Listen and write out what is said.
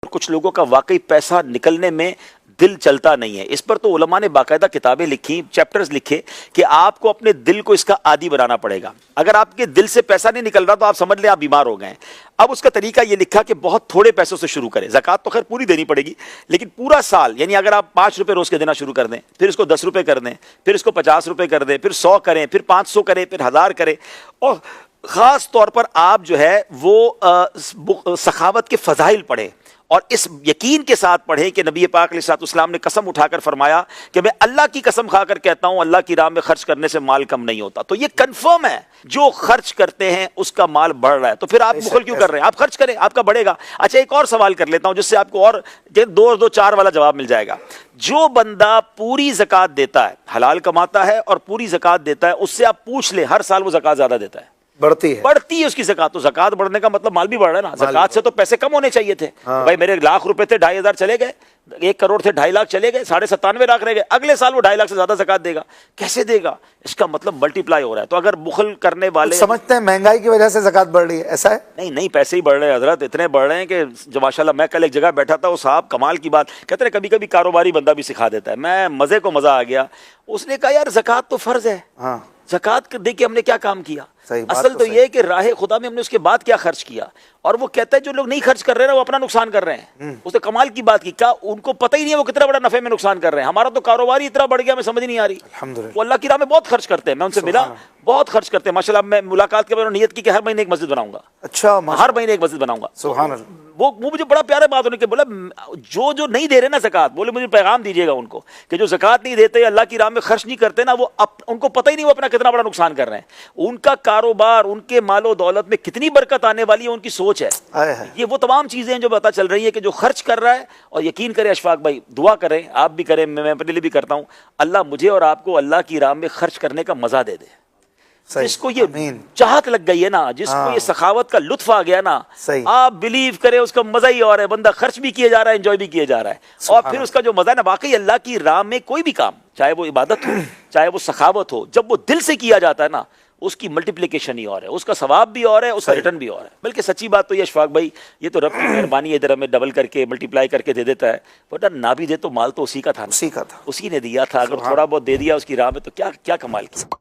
कुछ लोगों का वाकई पैसा निकलने में दिल चलता नहीं है। इस पर तो उलमा ने बाकायदा किताबें लिखी, चैप्टर्स लिखे कि आपको अपने दिल को इसका आदी बनाना पड़ेगा। अगर आपके दिल से पैसा नहीं निकल रहा तो आप समझ लें आप बीमार हो गए। अब उसका तरीका ये लिखा कि बहुत थोड़े पैसों से शुरू करें। ज़कात तो खैर पूरी देनी पड़ेगी, लेकिन पूरा साल, यानी अगर आप 5 रुपये रोज़ के देना शुरू कर दें, फिर इसको 10 रुपये कर दें, फिर इसको 50 रुपये कर दें, फिर 100 करें, फिर 500 करें, फिर 1000 करें, और ख़ास तौर पर आप जो है वो सखावत के फ़ज़ाइल पढ़ें और इस यकीन के साथ पढ़ें कि नबी पाक अलैहिस्सलाम ने कसम उठाकर फरमाया कि मैं अल्लाह की कसम खाकर कहता हूं अल्लाह की राह में खर्च करने से माल कम नहीं होता। तो ये कंफर्म है, जो खर्च करते हैं उसका माल बढ़ रहा है, तो फिर आप बुखल क्यों कर रहे हैं? आप खर्च करें, आपका बढ़ेगा। अच्छा, एक और सवाल कर लेता हूं जिससे आपको और 2-4 वाला जवाब मिल जाएगा। जो बंदा पूरी ज़कात देता है, हलाल कमाता है और पूरी ज़कात देता है, उससे आप पूछ ले हर साल वो ज़कात ज्यादा देता है, बढ़ती है उसकी ज़कात। तो ज़कात बढ़ने का मतलब माल भी बढ़ रहा है ना। ज़कात से तो पैसे कम होने चाहिए थे। हाँ। भाई मेरे लाख रुपए थे, 2500 चले गए, 1 करोड़ थे, 2.5 लाख चले गए, 97.5 लाख रह गए। अगले साल वो 2.5 लाख से ज्यादा ज़कात देगा। कैसे देगा? इसका मतलब मल्टीप्लाई हो रहा है। तो अगर बुखल करने वाले समझते हैं महंगाई की वजह से ज़कात बढ़ रही है, ऐसा है? नहीं, पैसे ही बढ़ रहे हैं हजरत, इतने बढ़ रहे हैं कि जो माशाल्लाह। मैं कल एक जगह बैठा था, वो साहब कमाल की बात कहते हैं, कभी कभी कारोबारी बंदा भी सिखा देता है। मैं मजे को मजा आ गया। उसने कहा यार ज़कात तो फर्ज है। हाँ। ज़कात दे के हमने क्या काम किया? असल तो ये है कि राह खुदा में हमने उसके बाद क्या खर्च किया। और वो कहता है जो लोग नहीं खर्च कर रहे हैं वो अपना नुकसान कर रहे हैं। उसने कमाल की बात की, क्या उनको पता ही नहीं है वो कितना बड़ा नफे में नुकसान कर रहे हैं। हमारा तो कारोबार ही इतना बढ़ गया, मैं समझ नहीं आ रही। वो अल्लाह की राह में बहुत खर्च करते हैं। मैं उनसे मिला, बहुत खर्च करते हैं माशाल्लाह। मैं मुलाकात के बाद नियत की कि हर महीने एक मस्जिद बनाऊंगा। अच्छा, हर महीने एक मस्जिद बनाऊंगा। सुभान अल्लाह। वो मुझे बड़ा प्यारा बात उन्होंने बोला, जो नहीं दे रहे ना ज़कात, बोले मुझे पैगाम दीजिएगा उनको कि जो ज़कात नहीं देते, अल्लाह की राह में खर्च नहीं करते ना, वो उनको पता ही नहीं वो अपना कितना बड़ा नुकसान कर रहे हैं। उनका कारोबार, उनके मालो दौलत में कितनी बरकत आने वाली है, उनकी सोच है। ये वो तमाम चीज़ें हैं जो पता चल रही है कि जो खर्च कर रहा है। और यकीन करें अशफाक भाई, दुआ करें, आप भी करें, मैं अपने लिए भी करता हूँ, अल्लाह मुझे और आपको अल्लाह की राह में खर्च करने का मज़ा दे दे। जिसको ये चाहत लग गई है ना, जिसको ये सखावत का लुत्फ आ गया ना, आप बिलीव करें उसका मजा ही और है। बंदा खर्च भी किया जा रहा है, एंजॉय भी किया जा रहा है, और फिर उसका जो मजा है ना, वाकई अल्लाह की राह में कोई भी काम, चाहे वो इबादत हो, चाहे वो सखावत हो, जब वो दिल से किया जाता है ना, उसकी मल्टीप्लिकेशन ही और है, उसका सवाब भी और है, उसका रिटर्न भी और है। बल्कि सच्ची बात तो ये अशफाक भाई, ये तो रब की मेहरबानी है, इधर हमें डबल करके मल्टीप्लाई करके दे देता है। वरना ना भी दे तो माल तो उसी का था, उसी ने दिया था। अगर थोड़ा बहुत दे दिया उसकी राह में तो क्या क्या कमाल किया।